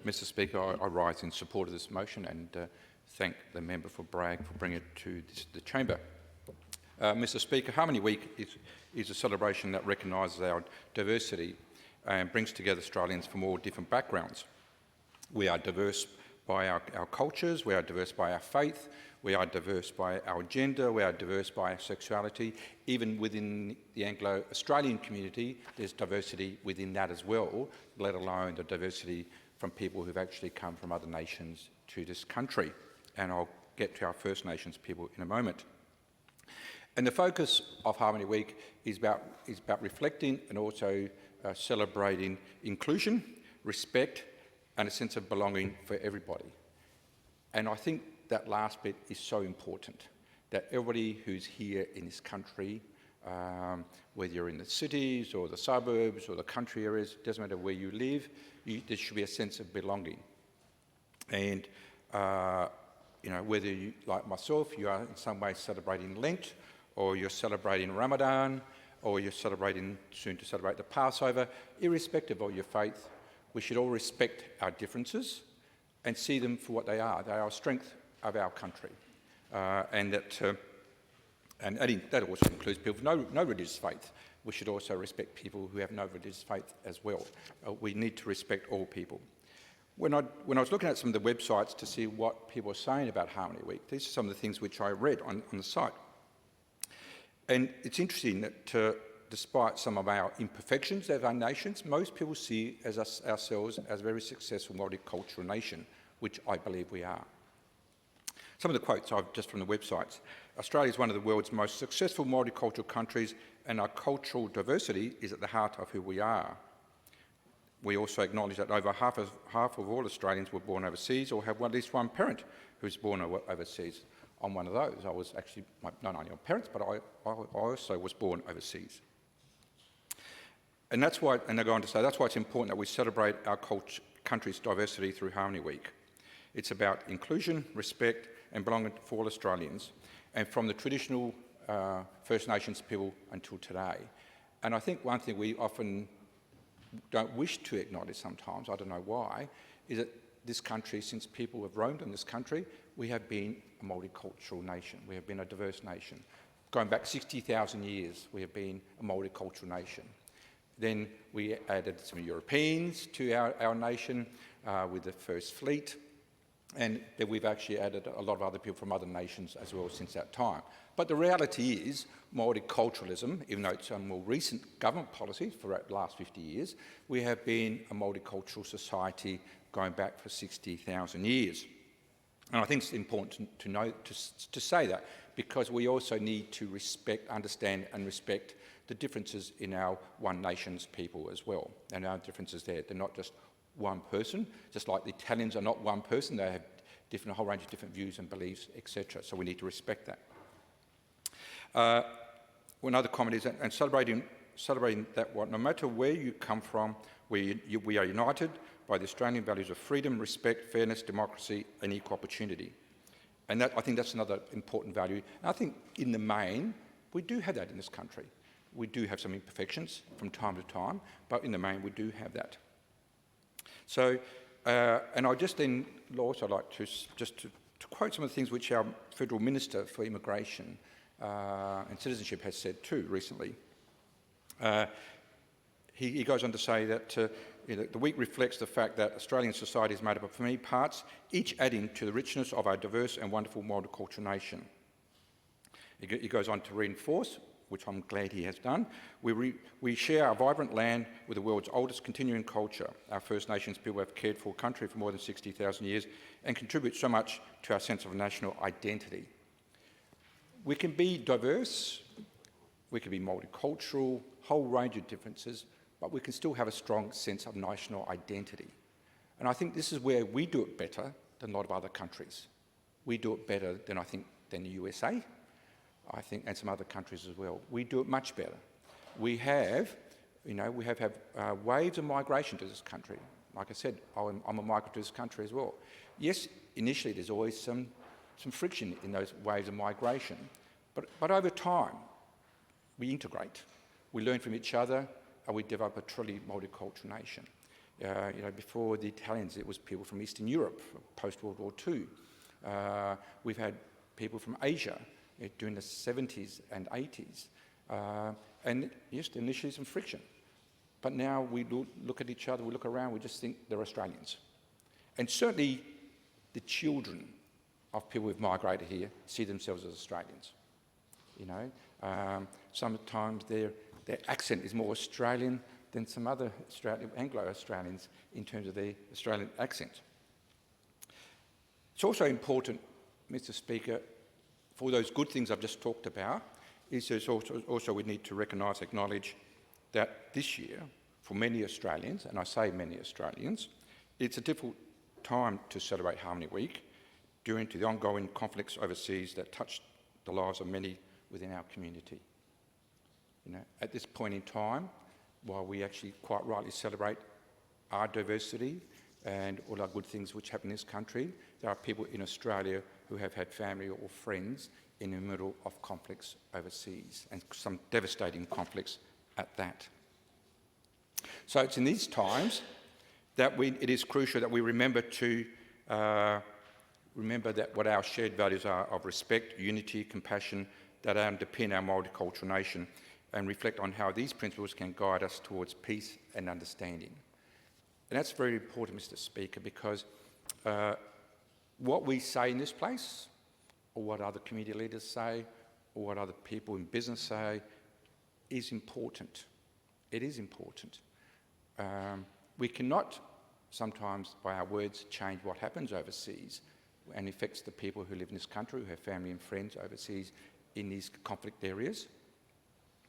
Mr Speaker, I rise in support of this motion and thank the member for Bragg for bringing it to the chamber. Mr Speaker, Harmony Week is a celebration that recognises our diversity and brings together Australians from all different backgrounds. We are diverse by our cultures, we are diverse by our faith, we are diverse by our gender, we are diverse by our sexuality. Even within the Anglo-Australian community, there's diversity within that as well, let alone the diversity from people who've actually come from other nations to this country. And I'll get to our First Nations people in a moment. And the focus of Harmony Week is about reflecting and also celebrating inclusion, respect, and a sense of belonging for everybody. And I think that last bit is so important, that everybody who's here in this country, whether you're in the cities or the suburbs or the country areas, it doesn't matter where you live, there should be a sense of belonging. And you know, whether you, like myself, you are in some way celebrating Lent, or you're celebrating Ramadan, or you're celebrating, soon to celebrate the Passover, irrespective of your faith, we should all respect our differences and see them for what they are. They are a strength of our country. And that also includes people with no religious faith. We should also respect people who have no religious faith as well. We need to respect all people. When I was looking at some of the websites to see what people are saying about Harmony Week, these are some of the things which I read on the site. And it's interesting that despite some of our imperfections as our nations, most people see ourselves as a very successful multicultural nation, which I believe we are. Some of the quotes I've just from the websites. Australia is one of the world's most successful multicultural countries, and our cultural diversity is at the heart of who we are. We also acknowledge that over half of all Australians were born overseas or have at least one parent who's born overseas. I'm one of those. I was actually not only my parents, but I also was born overseas. And that's why, and they go on to say, that's why it's important that we celebrate our country's diversity through Harmony Week. It's about inclusion, respect, and belonging for all Australians, and from the traditional First Nations people until today. And I think one thing we often don't wish to acknowledge sometimes, I don't know why, is that this country, since people have roamed in this country, we have been a multicultural nation. We have been a diverse nation. Going back 60,000 years, we have been a multicultural nation. Then we added some Europeans to our nation with the First Fleet, and then we've actually added a lot of other people from other nations as well since that time. But the reality is, multiculturalism, even though it's a more recent government policy for the last 50 years, we have been a multicultural society going back for 60,000 years. And I think it's important to say that, because we also need to understand and respect the differences in our One Nations people as well, and our differences there. They're not just one person, just like the Italians are not one person. They have a whole range of different views and beliefs, etc. So we need to respect that. Another comment is, and celebrating that no matter where you come from, we are united by the Australian values of freedom, respect, fairness, democracy, and equal opportunity. And I think that's another important value. And I think in the main, we do have that in this country. We do have some imperfections from time to time, but in the main, we do have that. So, and I just then also like to quote some of the things which our Federal Minister for Immigration and Citizenship has said too recently. He goes on to say that the week reflects the fact that Australian society is made up of many parts, each adding to the richness of our diverse and wonderful multicultural nation. He goes on to reinforce, which I'm glad he has done, we share our vibrant land with the world's oldest continuing culture. Our First Nations people have cared for country for more than 60,000 years and contribute so much to our sense of national identity. We can be diverse, we can be multicultural, whole range of differences, but we can still have a strong sense of national identity. And I think this is where we do it better than a lot of other countries. We do it better than, I think, than the USA, I think, and some other countries as well. We do it much better. We have had waves of migration to this country. Like I said, I'm a migrant to this country as well. Yes, initially there's always some friction in those waves of migration, but over time we integrate. We learn from each other, and we develop a truly multicultural nation. Before the Italians, it was people from Eastern Europe, post-World War II. We've had people from Asia during the 70s and 80s. And yes, initially some friction. But now we look at each other, we look around, we just think they're Australians. And certainly the children of people who've migrated here see themselves as Australians. Sometimes their accent is more Australian than some other Anglo-Australians in terms of their Australian accent. It's also important, Mr. Speaker, for those good things I've just talked about, is there's also we need to recognise, acknowledge that this year, for many Australians, and I say many Australians, it's a difficult time to celebrate Harmony Week due to the ongoing conflicts overseas that touch the lives of many within our community. At this point in time, while we actually quite rightly celebrate our diversity and all our good things which happen in this country, there are people in Australia who have had family or friends in the middle of conflicts overseas, and some devastating conflicts at that. So it's in these times that it is crucial that we remember that what our shared values are of respect, unity, compassion, that underpin our multicultural nation, and reflect on how these principles can guide us towards peace and understanding. And that's very important, Mr. Speaker, because what we say in this place, or what other community leaders say, or what other people in business say, is important. It is important. We cannot sometimes, by our words, change what happens overseas and affects the people who live in this country, who have family and friends overseas in these conflict areas.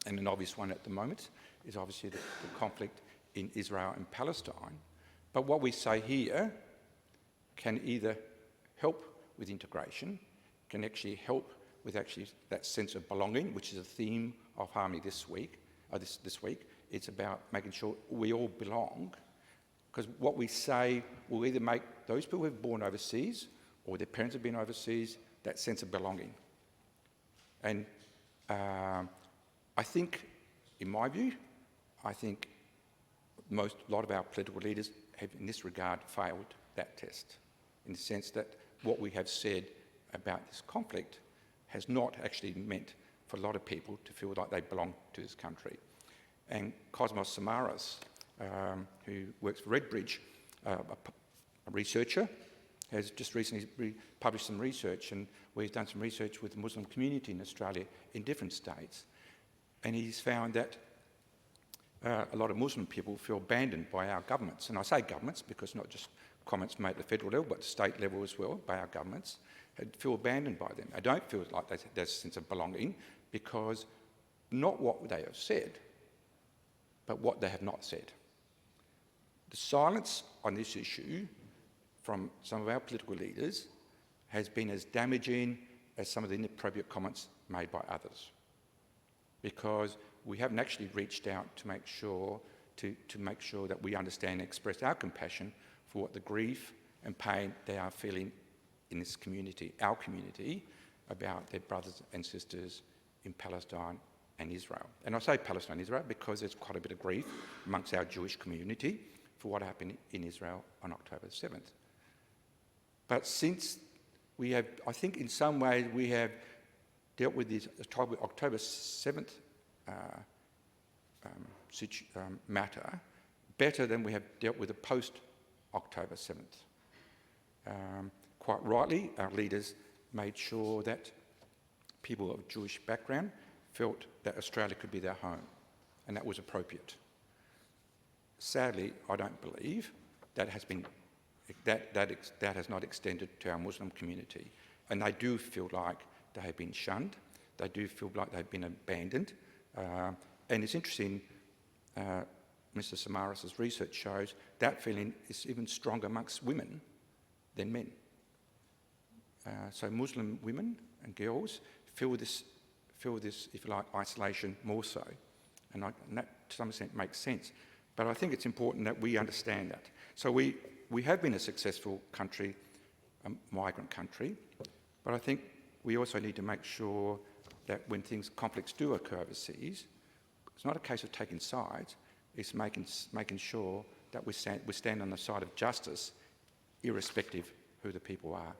And an obvious one at the moment is obviously the conflict in Israel and Palestine. But what we say here can either help with integration, can actually help with actually that sense of belonging, which is a theme of Harmony this week. It's about making sure we all belong, because what we say will either make those people who have born overseas or their parents have been overseas, that sense of belonging. And I think, in my view, a lot of our political leaders have, in this regard, failed that test, in the sense that what we have said about this conflict has not actually meant for a lot of people to feel like they belong to this country. And Cosmos Samaras, who works for Redbridge, a researcher, has just recently published some research, and where he's done some research with the Muslim community in Australia in different states. And he's found that a lot of Muslim people feel abandoned by our governments. And I say governments because not just comments made at the federal level, but the state level as well, by our governments, feel abandoned by them. I don't feel like there's a sense of belonging, because not what they have said, but what they have not said. The silence on this issue from some of our political leaders has been as damaging as some of the inappropriate comments made by others, because we haven't actually reached out to make sure that we understand and express our compassion for what the grief and pain they are feeling in this community, our community, about their brothers and sisters in Palestine and Israel. And I say Palestine and Israel because there's quite a bit of grief amongst our Jewish community for what happened in Israel on October 7th. But since we have, I think in some ways we have dealt with this October 7th matter better than we have dealt with the post-October 7th. Quite rightly, our leaders made sure that people of Jewish background felt that Australia could be their home, and that was appropriate. Sadly, I don't believe that has not extended to our Muslim community, and they do feel like they have been shunned. They do feel like they've been abandoned, and it's interesting. Mr. Samaras' research shows that feeling is even stronger amongst women than men. So Muslim women and girls feel this, if you like, isolation more so, and that to some extent makes sense. But I think it's important that we understand that. So we have been a successful country, a migrant country, but I think we also need to make sure that when conflicts do occur overseas, it's not a case of taking sides, it's making sure that we stand on the side of justice, irrespective who the people are.